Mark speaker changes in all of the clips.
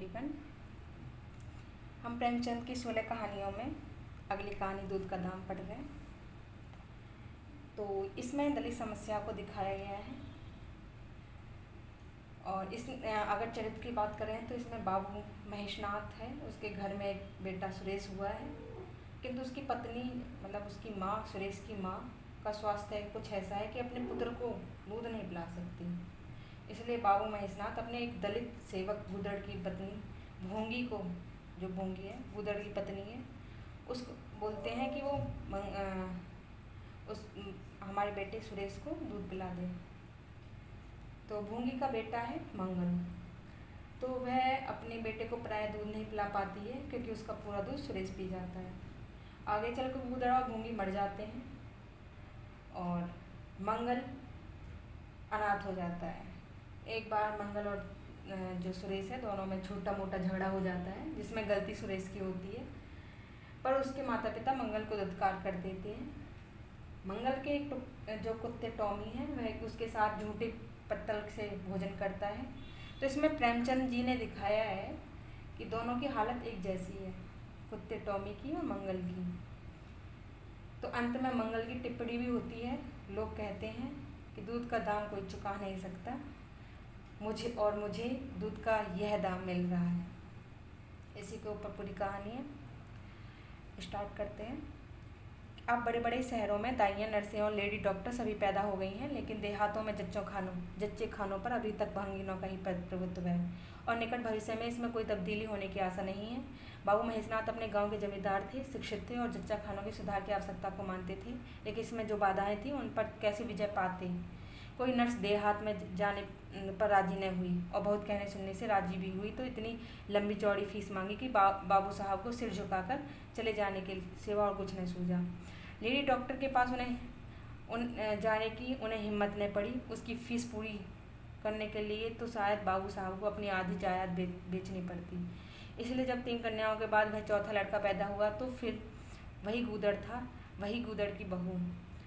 Speaker 1: Tiffin. हम प्रेमचंद की 16 कहानियों में अगली कहानी दूध का दाम पढ़ रहे हैं। तो इसमें दलित समस्या को दिखाया गया है और इस अगर चरित्र की बात करें तो इसमें बाबू महेशनाथ है, उसके घर में एक बेटा सुरेश हुआ है, किंतु उसकी पत्नी मतलब उसकी माँ, सुरेश की माँ का स्वास्थ्य कुछ ऐसा है कि अपने पुत्र को दूध नहीं पिला सकती। इसलिए बाबू महेशनाथ अपने एक दलित सेवक गूदड़ की पत्नी भोंगी को, जो भोंगी है गूदड़ की पत्नी है, उसको बोलते हैं कि वो हमारे बेटे सुरेश को दूध पिला दे। तो भोंगी का बेटा है मंगल, तो वह अपने बेटे को प्राय दूध नहीं पिला पाती है क्योंकि उसका पूरा दूध सुरेश पी जाता है। आगे चलकर गूदड़ और भोंगी मर जाते हैं और मंगल अनाथ हो जाता है। एक बार मंगल और जो सुरेश है दोनों में छोटा मोटा झगड़ा हो जाता है, जिसमें गलती सुरेश की होती है, पर उसके माता पिता मंगल को दुत्कार कर देते हैं। मंगल के जो कुत्ते टॉमी हैं वह उसके साथ झूठे पत्तल से भोजन करता है। तो इसमें प्रेमचंद जी ने दिखाया है कि दोनों की हालत एक जैसी है, कुत्ते टॉमी की और मंगल की। तो अंत में मंगल की टिप्पणी भी होती है। लोग कहते हैं कि दूध का दाम कोई चुका नहीं सकता, मुझे दूध का यह दाम मिल रहा है। इसी के ऊपर पूरी कहानी है। स्टार्ट करते हैं। अब बड़े बड़े शहरों में दाइयाँ, नर्सें और लेडी डॉक्टर सभी पैदा हो गई हैं, लेकिन देहातों में जच्चे खानों पर अभी तक भंगिनों का ही प्रभुत्व है और निकट भविष्य में इसमें कोई तब्दीली होने की आशा नहीं है। बाबू महेशनाथ अपने गांव के जमींदार थे, शिक्षित थे और जच्चा खानों के सुधार की आवश्यकता को मानते थे, लेकिन इसमें जो बाधाएं थी उन पर कैसे विजय पाते। कोई नर्स देहात में जाने पर राजी न हुई और बहुत कहने सुनने से राजी भी हुई, तो इतनी लंबी चौड़ी फीस मांगी कि बाबू साहब को सिर झुकाकर चले जाने के सिवा और कुछ नहीं सूझा। लेडी डॉक्टर के पास जाने की उन्हें हिम्मत नहीं पड़ी। उसकी फीस पूरी करने के लिए तो शायद बाबू साहब को अपनी आधी जायदाद बेचनी पड़ती। इसलिए जब 3 कन्याओं के बाद वह चौथा लड़का पैदा हुआ तो फिर वही गूदड़ था, वही गूदड़ की बहू।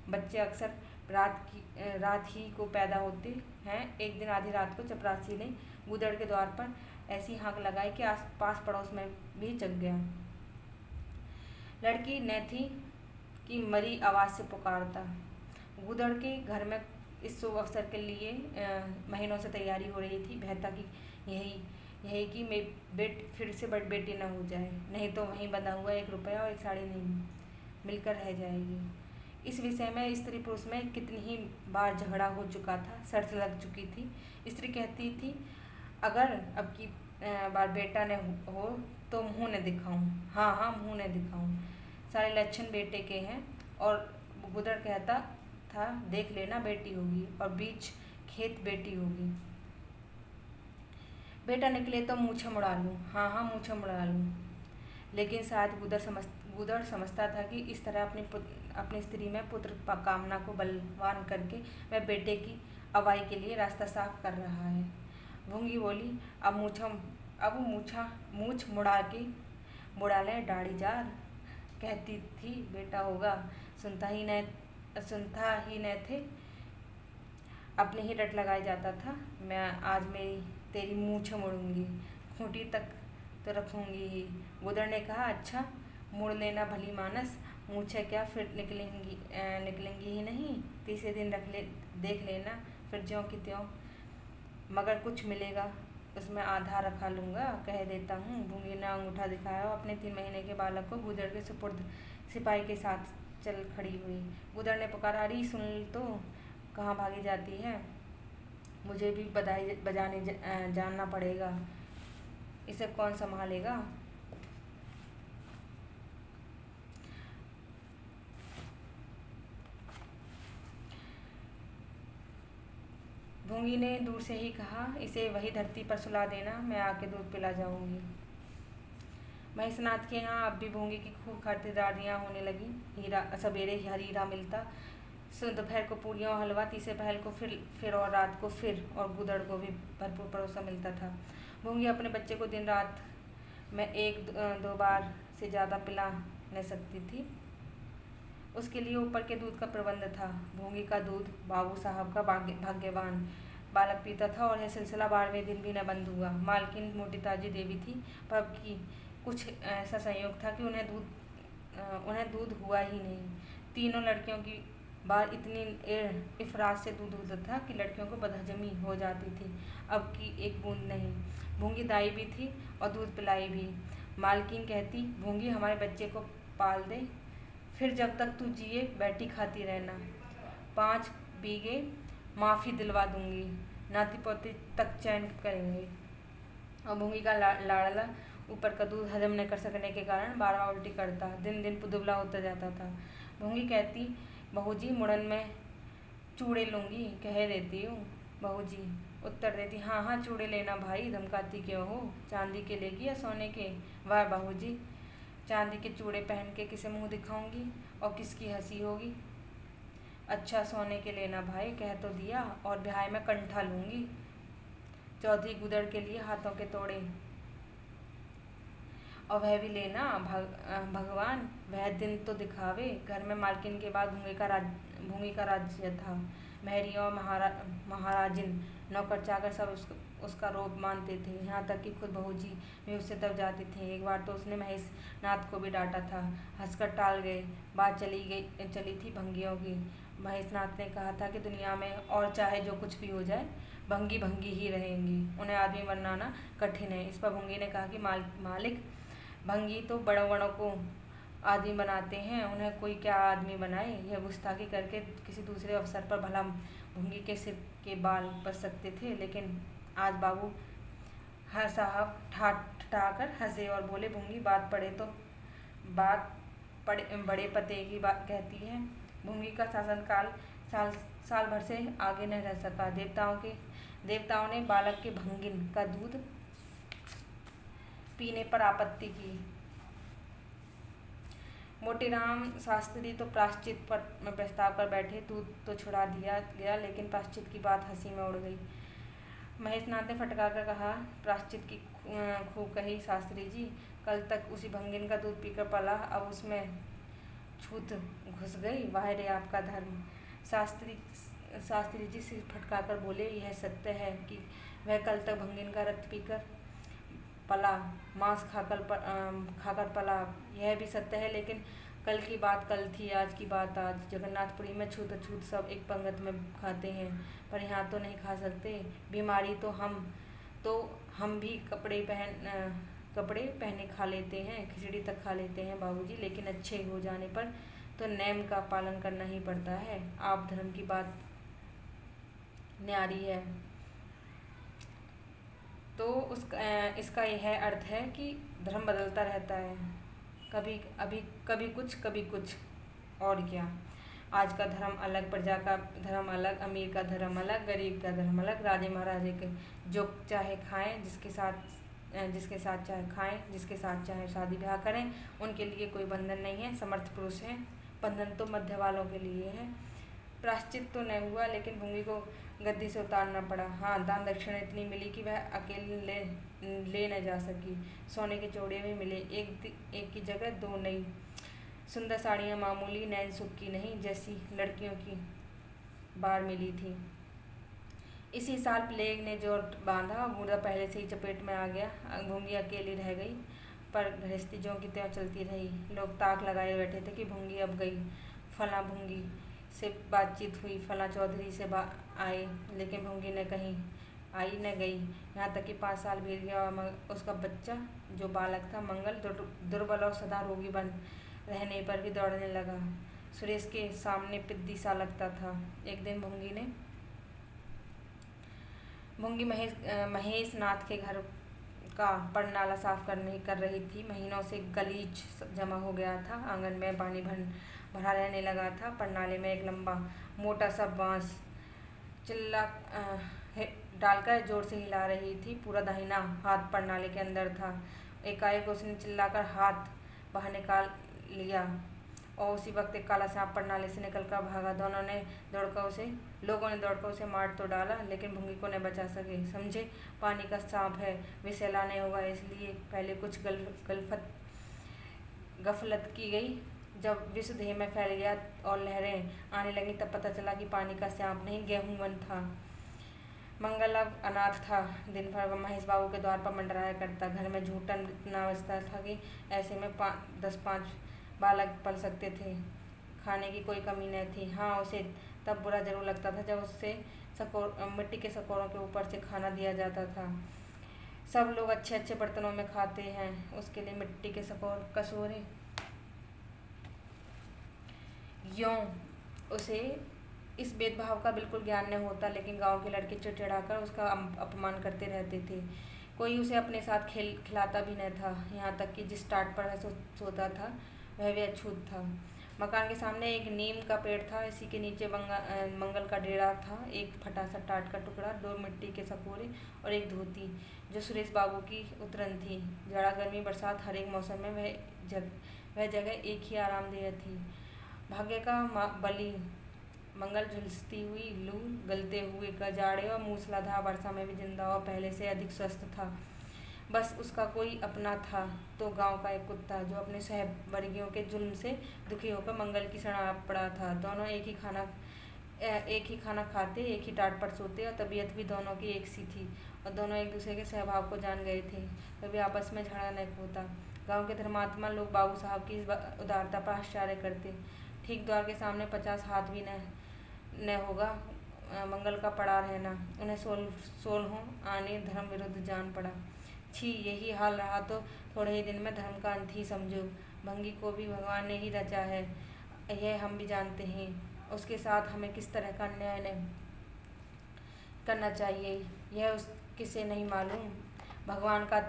Speaker 1: बच्चे अक्सर रात ही को पैदा होते हैं। एक दिन आधी रात को चपरासी ने गूदड़ के द्वार पर ऐसी हाँक लगाई कि आस पास पड़ोस में भी जग गया। लड़की नैथी की मरी आवाज़ से पुकारता। गूदड़ के घर में इस शुभ अवसर के लिए महीनों से तैयारी हो रही थी। भय था कि यही कि मेरी फिर से बड़ी बेटी न हो जाए, नहीं तो वहीं बंधा हुआ 1 रुपया और 1 साड़ी नहीं मिलकर रह जाएगी। इस विषय में स्त्री पुरुष में कितनी ही बार झगड़ा हो चुका था, शर्त लग चुकी थी। स्त्री कहती थी अगर अब की बार बेटा न हो तो मुँह न दिखाऊं। हाँ मुँह न दिखाऊं, सारे लक्षण बेटे के हैं। और गूदड़ कहता था देख लेना बेटी होगी और बीच खेत बेटी होगी। बेटा निकले तो मूछें मुड़ा लूँ, हाँ मूछें मुड़ा लूँ। लेकिन शायद गूदड़ समझता था कि इस तरह अपनी स्त्री में पुत्र कामना को बलवान करके वह बेटे की अवाई के लिए रास्ता साफ कर रहा है। भूंगी बोली अब मूछ मुड़ा ले दाढ़ी जार। कहती थी बेटा होगा, सुनता ही न थे, अपने ही रट लगाए जाता था। मैं आज तेरी मूछ मुड़ूंगी, खूंटी तक तो रखूंगी ही। गूदड़ ने कहा अच्छा मुड़ लेना भली मानस, मूछे क्या फिर निकलेंगी ही नहीं। तीसरे दिन देख लेना फिर ज्यों की त्यों, मगर कुछ मिलेगा उसमें आधा रखा लूँगा, कह देता हूँ। भूंगी ने अंगूठा दिखाया और अपने 3 महीने के बालक को गूदड़ के सुपुर्द सिपाही के साथ चल खड़ी हुई। गूदड़ ने पुकारा अरे सुन तो, कहाँ भागी जाती है, मुझे भी बधाई बजाने जानना पड़ेगा, इसे कौन संभालेगा। भूंगी ने दूर से ही कहा इसे वही धरती पर सुला देना, मैं आके दूध पिला जाऊंगी। महेशनाथ के यहाँ अब भी भूंगी की खूब खातिरदारियाँ होने लगी। सवेरे हीरा मिलता, दोपहर को पूरियाँ और हलवा, तीसरे पहर को फिर और रात को फिर, और गूदड़ को भी भरपूर परोसा मिलता था। भूंगी अपने बच्चे को दिन रात में 1-2 बार से ज़्यादा पिला न सकती थी। उसके लिए ऊपर के दूध का प्रबंध था। भूंगी का दूध बाबू साहब का भाग्यवान बालक पीता था और यह सिलसिला 12वें दिन भी न बंद हुआ। मालकिन मोटी ताजी देवी थी, पर अब की कुछ ऐसा संयोग था कि उन्हें दूध हुआ ही नहीं। तीनों लड़कियों की बार इतनी इफरात से दूध होता था कि लड़कियों को बदहजमी हो जाती थी। अब की एक बूंद नहीं। भूंगी दाई भी थी और दूध पिलाई भी। मालकिन कहती, भूंगी हमारे बच्चे को पाल दे, फिर जब तक तू जिए बैठी खाती रहना। 5 बीघे माफ़ी दिलवा दूंगी, नाती पोती तक चैन करेंगे। और भूंगी का लाड़ला ऊपर का दूध हजम न कर सकने के कारण बार बार उल्टी करता, दिन दिन दुबला होता जाता था। भूंगी कहती, बहूजी मुड़न में चूड़े लूँगी, कह देती हूँ। बहूजी उत्तर देती, हाँ हाँ चूड़े लेना भाई, धमकाती क्यों हो? चांदी के लेगी या सोने के? वाह बहूजी, चांदी के चूड़े पहन के किसे मुँह दिखाऊंगी और किसकी हंसी होगी? अच्छा सोने के लेना भाई, कह तो दिया, और ब्याह में कंठा लूँगी। चौधरी गुदड़ के लिए हाथों के तोड़े, और वह भी लेना भगवान, वह दिन तो दिखावे। घर में मालकिन के बाद भूंगी का राज्य था। महरियों और महाराजिन, नौकर चाकर सब उसका रोब मानते थे। यहाँ तक कि खुद बहूजी भी उससे दब जाती थी। एक बार तो उसने महेश नाथ को भी डांटा था, हंसकर टाल गए। बात चली थी भंगियों की। महेश नाथ ने कहा था कि दुनिया में और चाहे जो कुछ भी हो जाए, भंगी भंगी ही रहेंगी, उन्हें आदमी बनाना कठिन है। इस पर भूंगी ने कहा कि मालिक, भंगी तो बड़ों बड़ों को आदमी बनाते हैं, उन्हें कोई क्या आदमी बनाए। यह गुस्ताखी करके किसी दूसरे अवसर पर भला भूंगी के सिर के बाल बच सकते थे, लेकिन आज बाबू हर साहब ठाकर हंसे और बोले, भूंगी बात बड़े पते की बात कहती है। भूंगी का शासनकाल साल भर से आगे न रह सका। देवताओं ने बालक के भंगिन का दूध पीने पर आपत्ति की। मोतीराम शास्त्री तो प्रायश्चित में प्रस्ताव कर बैठे, दूध तो छुड़ा दिया गया, लेकिन प्रायश्चित की बात हंसी में उड़ गई। महेश नाथ ने फटकार कर कहा, प्रायश्चित की खूब कही शास्त्री जी, कल तक उसी भंगिन का दूध पीकर पला, अब उसमें छूत घुस गई। वाह रे आपका धर्म। शास्त्री जी सिर फटका कर बोले, यह सत्य है कि वह कल तक भंगिन का रक्त पीकर पला, मांस खाकर पला, यह भी सत्य है, लेकिन कल की बात कल थी, आज की बात आज। जगन्नाथपुरी में छूत अछूत सब एक पंगत में खाते हैं, पर यहाँ तो नहीं खा सकते। बीमारी तो हम भी कपड़े पहने खा लेते हैं, खिचड़ी तक खा लेते हैं बाबूजी, लेकिन अच्छे हो जाने पर तो नेम का पालन करना ही पड़ता है। आप धर्म की बात न्यारी है, तो इसका यह अर्थ है कि धर्म बदलता रहता है, कभी कुछ, और क्या। आज का धर्म अलग, प्रजा का धर्म अलग, अमीर का धर्म अलग, गरीब का धर्म अलग, राजे महाराजे के जो चाहे खाएं, जिसके साथ चाहे खाएं, जिसके साथ चाहे शादी ब्याह करें, उनके लिए कोई बंधन नहीं है। समर्थ पुरुष हैं, बंधन तो मध्य वालों के लिए है। प्रायश्चित तो नहीं हुआ, लेकिन भूंगी को गद्दी से उतारना पड़ा। हाँ, दान दक्षिणा इतनी मिली कि वह अकेले ले न जा सकी। सोने के जोड़े भी मिले, एक की जगह 2 नई सुंदर साड़ियाँ, मामूली नैन सुख की नहीं, जैसी लड़कियों की बार मिली थी। इसी साल प्लेग ने जोर बांधा, मुर्दा पहले से ही चपेट में आ गया। भूंगी अकेली रह गई, पर गृहस्थी ज्यों की त्यों चलती रही। लोग ताक लगाए बैठे थे कि भूंगी अब गई। फला भूंगी से बातचीत हुई, फला चौधरी से आए, लेकिन भूंगी ने कहीं आई न गई। यहाँ तक कि 5 साल बीत गया और उसका बच्चा जो बालक था मंगल दुर्बल और सदा रोगी बन रहने पर भी दौड़ने लगा। सुरेश के सामने पिद्दी सा लगता था। एक दिन भूंगी महेश नाथ के घर का परनाला साफ कर रही थी। महीनों से गलीच जमा हो गया था, आंगन में पानी भरा रहने लगा था। परनाले में एक लंबा मोटा सा बांस चिल्ला डालकर जोर से हिला रही थी। पूरा दाहिना हाथ परनाले के अंदर था। एकाएक उसने चिल्लाकर हाथ बाहर निकाल लिया और उसी वक्त एक काला सांप परनाले से निकलकर भागा। लोगों ने दौड़कर उसे मार तो डाला, लेकिन भूंगी को न बचा सके। समझे, पानी का सांप है, विषैला नहीं होगा, इसलिए पहले कुछ गफलत की गई। जब विष देह में फैल गया और लहरें आने लगी, तब पता चला कि पानी का सांप नहीं, गेहूं था। मंगल अब अनाथ था। दिन भर वह महेश बाबू के द्वार पर मंडराया करता। घर में झूठन इतना बजता था कि ऐसे में 10-5 बालक पल सकते थे। खाने की कोई कमी न थी। हाँ, उसे तब बुरा जरूर लगता था जब उससे मिट्टी के सकोरों के ऊपर से खाना दिया जाता था। सब लोग अच्छे अच्छे बर्तनों में खाते हैं, उसके लिए मिट्टी के कटोरे। यों उसे इस भेदभाव का बिल्कुल ज्ञान न होता, लेकिन गांव के लड़के चिड़चिड़ाकर उसका अपमान करते रहते थे। कोई उसे अपने साथ खिलाता भी न था। यहाँ तक कि जिस टाट पर वह सोता था वह भी अछूत था। मकान के सामने एक नीम का पेड़ था। इसी के नीचे मंगल का डेरा था। एक फटा सा टाट का टुकड़ा, 2 मिट्टी के सकोरे और एक धोती जो सुरेश बाबू की उतरन थी। जाड़ा, गर्मी, बरसात, हर एक मौसम में वह जगह एक ही आरामदेह थी। भाग्य का बली मंगल झुलसती हुई लू, गलते हुए जाड़े और मूसलाधार वर्षा में भी जिंदा और पहले से अधिक स्वस्थ था। बस उसका कोई अपना था तो गांव का एक कुत्ता, जो अपने सहवर्गियों के जुल्म से दुखी होकर मंगल की शरण आ पड़ा था। दोनों एक ही खाना खाते, एक ही टाट पर सोते और तबीयत भी दोनों की एक सी थी और दोनों एक दूसरे के स्वभाव को जान गए थे। कभी आपस में झगड़ा न होता। गांव के धर्मात्मा लोग बाबू साहब की इस उदारता पर आश्चर्य करते। ठीक द्वार के सामने 50 हाथ भी न होगा मंगल का पड़ा रहना उन्हें सोलहों आने धर्म विरुद्ध जान पड़ा। छी, यही हाल रहा तो थोड़े ही दिन में धर्म का अंत ही समझो। भंगी को भी भगवान ने ही रचा है, यह हम भी जानते हैं। उसके साथ हमें किस तरह का अन्याय न करना चाहिए यह किसे नहीं मालूम। भगवान का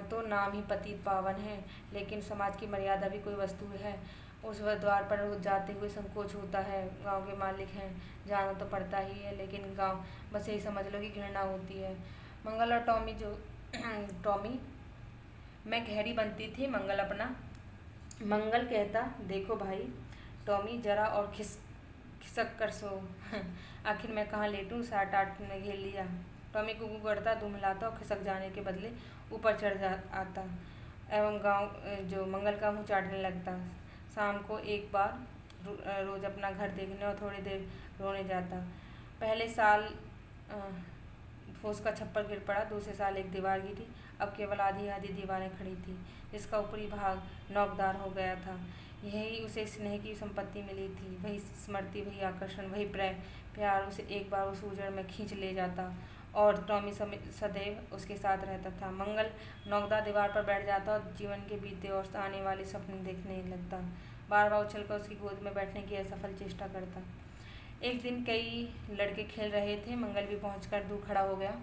Speaker 1: तो नाम ही पतित पावन है, लेकिन समाज की मर्यादा भी कोई वस्तु है। उस द्वार पर जाते हुए संकोच होता है। गांव के मालिक हैं, जाना तो पड़ता ही है, लेकिन गांव बस यही समझ लो कि घृणा होती है। मंगल और टॉमी में गहरी बनती थी। मंगल कहता, देखो भाई टॉमी, जरा और खिसक कर सो। आखिर मैं कहाँ लेटूं, साठ आठ ने घेर लिया। टॉमी कुकू करता, धूम हिलाता और खिसक जाने के बदले ऊपर चढ़ आता एवं जो मंगल का मुँह चाटने लगता। शाम को एक बार रोज अपना घर देखने और थोड़ी देर रोने जाता। पहले साल फूस का छप्पर गिर पड़ा, दूसरे साल एक दीवार गिरी। अब केवल आधी आधी दीवारें खड़ी थी, जिसका ऊपरी भाग नोकदार हो गया था। यही उसे स्नेह की संपत्ति मिली थी। वही स्मृति, वही आकर्षण, वही प्यार उसे एक बार उस उजड़ में खींच ले जाता और टॉमी सदैव उसके साथ रहता था। मंगल नोकदार दीवार पर बैठ जाता और जीवन के बीते और आने वाले सपने देखने लगता। बार बार उछलकर उसकी गोद में बैठने की असफल चेष्टा करता। एक दिन कई लड़के खेल रहे थे। मंगल भी पहुंचकर दूर खड़ा हो गया।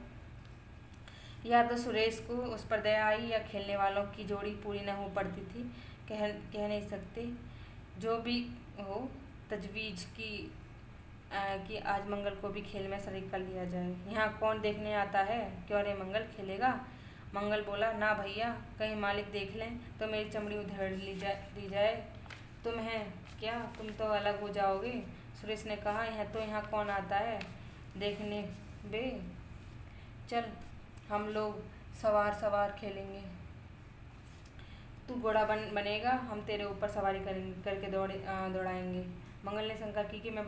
Speaker 1: या तो सुरेश को उस पर दया आई या खेलने वालों की जोड़ी पूरी न हो पड़ती थी, कह नहीं सकते। जो भी हो, तजवीज़ की कि आज मंगल को भी खेल में शरीक कर लिया जाए। यहाँ कौन देखने आता है? क्यों रे मंगल, खेलेगा? मंगल बोला, ना भैया, कहीं मालिक देख लें तो मेरी चमड़ी उधेड़ दी जाए। तुम हैं क्या? तुम तो अलग हो जाओगे। सुरेश ने कहा, यहाँ कौन आता है देखने बे? चल, हम लोग सवार खेलेंगे। तू घोड़ा बनेगा, हम तेरे ऊपर सवारी करके दौड़ाएंगे। मंगल ने शंका की कि मैं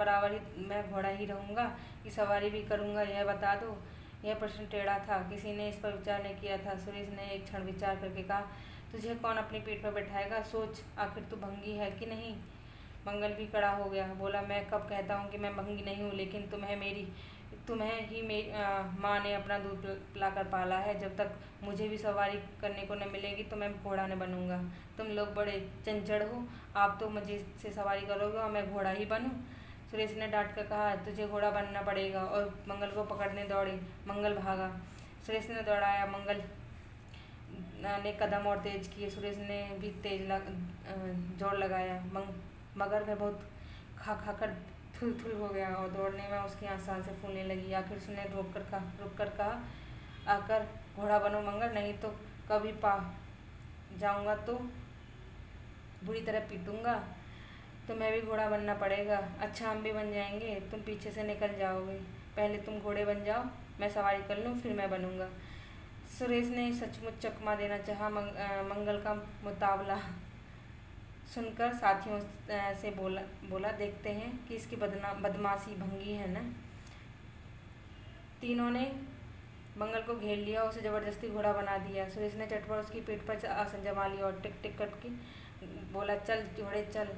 Speaker 1: घोड़ा ही रहूँगा कि सवारी भी करूँगा, यह बता दो। यह प्रश्न टेढ़ा था, किसी ने इस पर विचार नहीं किया था। सुरेश ने एक क्षण विचार करके कहा, तुझे कौन अपनी पीठ पर बैठाएगा? सोच, आखिर तू भंगी है कि नहीं? मंगल भी खड़ा हो गया, बोला, मैं कब कहता हूँ कि मैं भंगी नहीं हूँ, लेकिन तुम्हें ही मेरी माँ ने अपना दूध पिलाकर पाला है। जब तक मुझे भी सवारी करने को न मिलेगी तो मैं घोड़ा न बनूंगा। तुम लोग बड़े चंचड़ हो, आप तो मुझे से सवारी करोगे और मैं घोड़ा ही बनूं? सुरेश ने डांट कर कहा, तुझे घोड़ा बनना पड़ेगा। और मंगल को पकड़ने दौड़े। मंगल भागा, सुरेश ने दौड़ाया। मंगल ने कदम और तेज किए। सुरेश ने भी जोर लगाया, मगर वह बहुत खा कर थुल हो गया और दौड़ने में उसकी सांसें फूलने लगी। आखिर उसने रुक कर कहा, आकर घोड़ा बनो मंगल, नहीं तो कभी पा जाऊंगा तो बुरी तरह पीटूंगा। तुम्हें भी घोड़ा बनना पड़ेगा। अच्छा, हम भी बन जाएंगे, तुम पीछे से निकल जाओगे। पहले तुम घोड़े बन जाओ, मैं सवारी कर लूँ, फिर मैं बनूंगा। सुरेश ने सचमुच चकमा देना चाहा। मंगल का मुकाबला सुनकर साथियों से बोला, देखते हैं कि इसकी बदमाशी भंगी है न। तीनों ने मंगल को घेर लिया, उसे जबरदस्ती घोड़ा बना दिया। सुरेश ने चटपट उसकी पीठ पर आसन जमा लिया और टिक टिक करके बोला, चल घोड़े चल।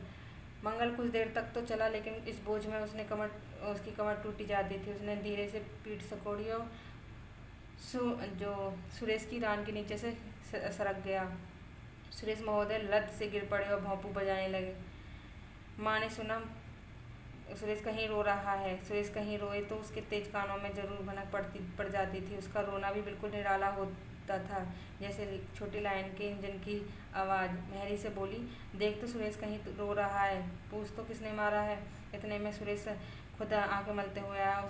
Speaker 1: मंगल कुछ देर तक तो चला, लेकिन इस बोझ में उसकी कमर टूटी जाती थी। उसने धीरे से पीठ सकोड़ी और जो सुरेश की रान के नीचे से सरक गया। सुरेश महोदय लत से गिर पड़े और भौंपू बजाने लगे। माँ ने सुना सुरेश कहीं रो रहा है। सुरेश कहीं रोए तो उसके तेज कानों में जरूर भनक पड़ जाती थी। उसका रोना भी बिल्कुल निराला होता था, जैसे छोटी लाइन के इंजन की आवाज़। मेहरी से बोली, देख तो सुरेश कहीं रो रहा है, पूछ तो किसने मारा है। इतने में सुरेश खुद आंखें मलते हुए आया।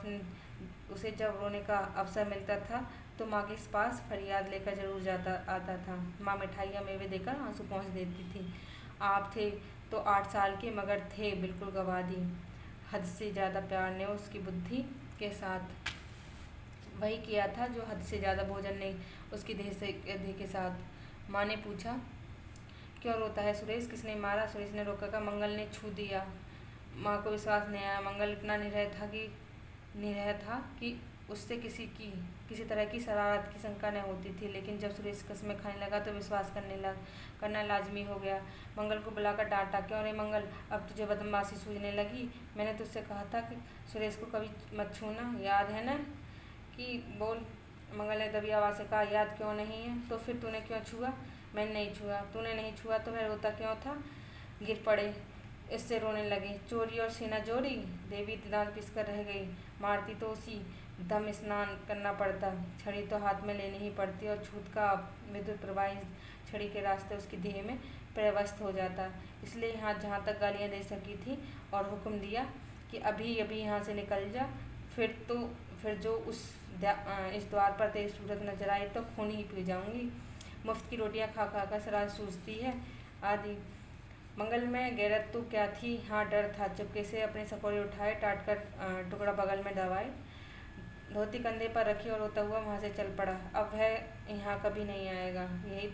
Speaker 1: उसे जब रोने का अवसर मिलता था तो माँ के पास फरियाद लेकर जरूर आता था। माँ मिठाइयाँ मेवे देकर आंसू पहुँच देती थी। आप थे तो 8 साल के, मगर थे बिल्कुल गवादी। हद से ज़्यादा प्यार ने उसकी बुद्धि के साथ वही किया था जो हद से ज़्यादा भोजन ने उसकी देह के साथ। माँ ने पूछा, क्यों रोता है सुरेश, किसने मारा। सुरेश ने रोका कहा, मंगल ने छू दिया। माँ को विश्वास नहीं आया। मंगल इतना निरह था कि उससे किसी तरह की शरारत की शंका न होती थी, लेकिन जब सुरेश कस्में खाने लगा तो विश्वास करना लाजमी हो गया। मंगल को बुलाकर डांटा, क्यों रे मंगल, अब तुझे बदमाशी सूझने लगी। मैंने तुझसे कहा था कि सुरेश को कभी मत छूना, याद है न कि बोल। मंगल ने दबी आवाज़ से कहा, याद क्यों नहीं है, तो फिर तूने क्यों छुआ। मैंने नहीं छुआ। तूने नहीं छुआ तो वह रोता क्यों था। गिर पड़े, इससे रोने लगे। चोरी और सीना जोड़ी, देवी दांत पिसकर रह गई। मारती तो उसी दम स्नान करना पड़ता, छड़ी तो हाथ में लेनी ही पड़ती, और छूत का विद्युत प्रवाह छड़ी के रास्ते उसकी देह में प्रवस्त हो जाता। इसलिए यहाँ जहाँ तक गालियाँ दे सकी थी और हुक्म दिया कि अभी अभी यहाँ से निकल जा, फिर जो इस द्वार पर तेरी सूरत नजर आई तो खून ही पी जाऊंगी। मुफ्त की रोटियां खा खा कर शराब सूझती है आदि। मंगल में गैरत तो क्या थी, हाँ डर था। चुपके से अपने सकोरे उठाए, टाट कर टुकड़ा बगल में दबाए, धोती कंधे पर रखी और रोता हुआ वहाँ से चल पड़ा। अब वह यहाँ कभी नहीं आएगा। यही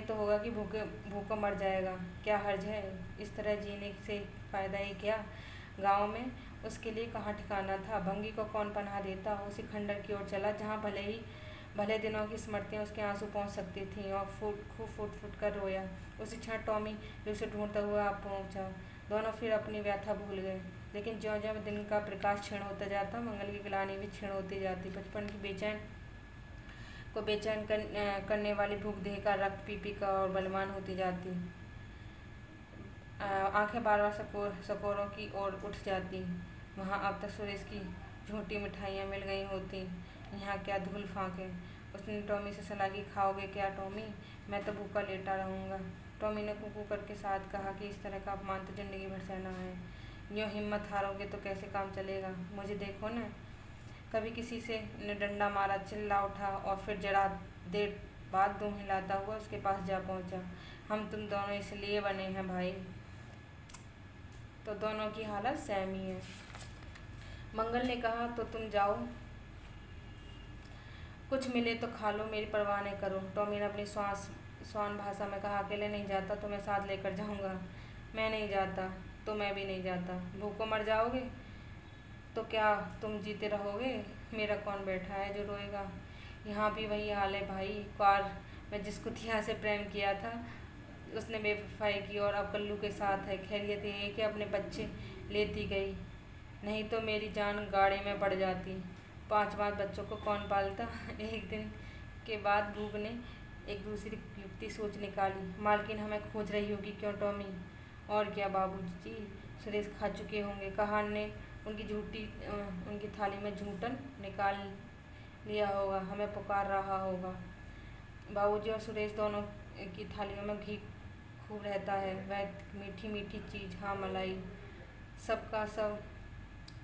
Speaker 1: तो होगा कि भूखों मर जाएगा। क्या हर्ज है, इस तरह जीने से फ़ायदा ही क्या। गांव में उसके लिए कहाँ ठिकाना था। भंगी को कौन पनाह देता। उसी खंडर की ओर चला जहाँ भले दिनों की स्मृतियाँ उसके आंसू पहुँच सकती थीं, और खूब फूट कर रोया। उसी क्षण टॉमी भी उसे ढूंढता हुआ आप पहुँचा। दोनों फिर अपनी व्यथा भूल गए। लेकिन ज्यों ज्यों दिन का प्रकाश क्षीण होता जाता, मंगल की ग्लानि भी क्षीण होती जाती। बचपन की बेचैन करने वाली भूख देह का रक्त पी पी का और बलवान होती जाती। आंखें बार बार सकोरों की ओर उठ जाती। वहाँ अब तक सुरेश की झूठी मिठाइयाँ मिल गई होती, यहाँ क्या धूल फांके। उसने टॉमी से सलाह की, खाओगे क्या टॉमी, मैं तो भूखा लेटा रहूँगा। टॉमी ने कुकू करके साथ कहा कि इस तरह का अपमान तो जिंदगी भर सहना है। यूँ हिम्मत हारोगे तो कैसे काम चलेगा। मुझे देखो न, कभी किसी ने डंडा मारा, चिल्ला उठा और फिर जरा देर बाद दूँ हिलाता हुआ उसके पास जा पहुँचा। हम तुम दोनों इसलिए बने हैं भाई, तो दोनों की हालत सेम ही है। मंगल ने कहा, तो तुम जाओ, कुछ मिले तो खा लो, मेरी परवाह नहीं करो। टॉमी ने अपनी स्वान भाषा में कहा, अकेले नहीं जाता तो मैं साथ लेकर जाऊंगा। मैं नहीं जाता तो मैं भी नहीं जाता। भूखों मर जाओगे तो क्या तुम जीते रहोगे। मेरा कौन बैठा है जो रोएगा। यहाँ भी वही हाल है भाई। कार में जिस कुतिया से प्रेम किया था उसने बेवफाई की और अब कल्लू के साथ है। खैरियत ये है कि अपने बच्चे लेती गई, नहीं तो मेरी जान गाड़े में पड़ जाती। 5 बच्चों को कौन पालता। एक दिन के बाद भूख ने एक दूसरी युक्ति सोच निकाली। मालकिन हमें खोज रही होगी, क्यों टॉमी। और क्या बाबूजी, सुरेश खा चुके होंगे। कहान ने उनकी थाली में झूठन निकाल लिया होगा, हमें पुकार रहा होगा। बाबूजी और सुरेश दोनों की थालियों में घी खूब रहता है, वह मीठी मीठी चीज़, हाँ मलाई, सबका सब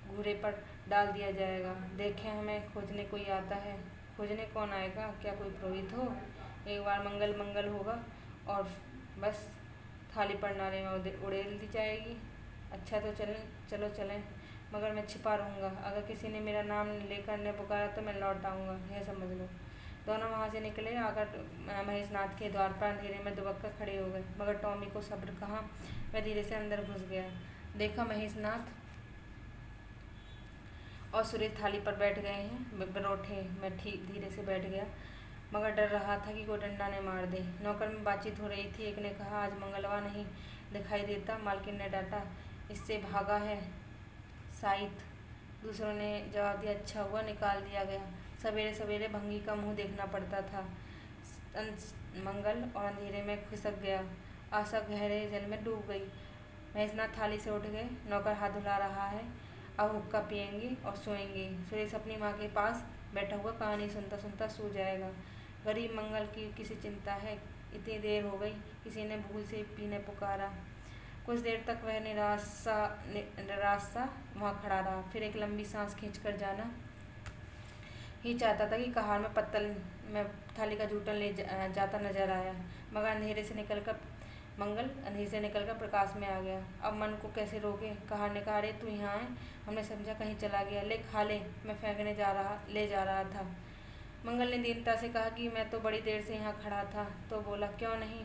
Speaker 1: घूरे पर डाल दिया जाएगा। देखें हमें खोजने कोई आता है। खोजने कौन आएगा, क्या कोई पुरोहित हो। एक बार मंगल होगा और बस थाली प्रणाली में उड़ेल दी जाएगी। अच्छा तो चलो चलें, मगर मैं छिपा रहूँगा। अगर किसी ने मेरा नाम लेकर न पुकारा तो मैं लौट आऊँगा, यह समझ लो। दोनों वहाँ से निकले, आकर महेशनाथ के द्वार पर अंधेरे में दुबक कर खड़े हो गए। मगर टॉमी को सब्र कहाँ, वह धीरे से अंदर घुस गया। देखा महेशनाथ और सुरेश थाली पर बैठ गए हैं परोठे में। ठीक धीरे से बैठ गया, मगर डर रहा था कि कोई डंडा न मार दे। नौकर में बातचीत हो रही थी। एक ने कहा, आज मंगलवार नहीं दिखाई देता। मालकिन ने डांटा, इससे भागा है शायद। दूसरों ने जवाब दिया, अच्छा हुआ निकाल दिया गया। सवेरे सवेरे भंगी का मुंह देखना पड़ता था। मंगल और अंधेरे में खिसक गया। आशा गहरे जल में डूब गई। महेशनाथ थाली से उठ गए। नौकर हाथ धुला रहा है, अब हुक्का पियेंगे और सोएंगे। सुरेश अपनी माँ के पास बैठा हुआ कहानी सुनता सुनता सो जाएगा। गरीब मंगल की किसी चिंता है। इतनी देर हो गई, किसी ने भूल से पीने पुकारा। कुछ देर तक वह निराश सा वहाँ खड़ा रहा। फिर एक लंबी सांस खींचकर जाना ही चाहता था कि कहार में पत्तल में थाली का जूठन ले जाता नजर आया। मगर मंगल अंधेरे से निकलकर प्रकाश में आ गया। अब मन को कैसे रोके। कहार ने कहा, अरे तू यहाँ है, हमने समझा कहीं चला गया। ले खा ले, मैं फेंकने ले जा रहा था। मंगल ने दीनता से कहा कि मैं तो बड़ी देर से यहाँ खड़ा था। तो बोला, क्यों नहीं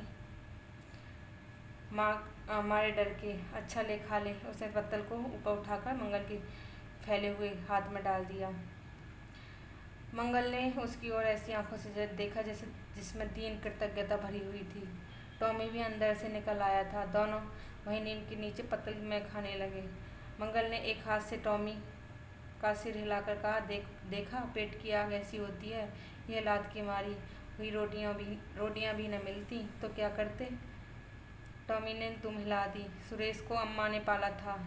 Speaker 1: माँ मारे डर के। अच्छा ले खा ले। उसने पत्तल को ऊपर उठाकर मंगल के फैले हुए हाथ में डाल दिया। मंगल ने उसकी ओर ऐसी आंखों से देखा जैसे जिसमें दीन कृतज्ञता भरी हुई थी। टॉमी भी अंदर से निकल आया था। दोनों वहीं नीम के नीचे पत्तल में खाने लगे। मंगल ने एक हाथ से टॉमी का सिर हिलाकर कहा, देखा पेट की आग ऐसी होती है। यह लात की मारी हुई रोटियां भी न मिलती तो क्या करते। टॉमी ने दुम हिला दी। सुरेश को अम्मा ने पाला था।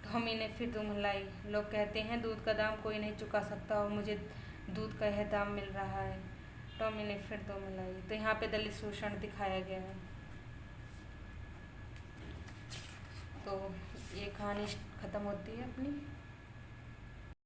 Speaker 1: टॉमी ने फिर दुम हिलाई। लोग कहते हैं दूध का दाम कोई नहीं चुका सकता और मुझे दूध का यह दाम मिल रहा है। टॉमी ने फिर दुम हिलाई। तो यहाँ पे दलित शोषण दिखाया गया है। तो ये कहानी ख़त्म होती है अपनी।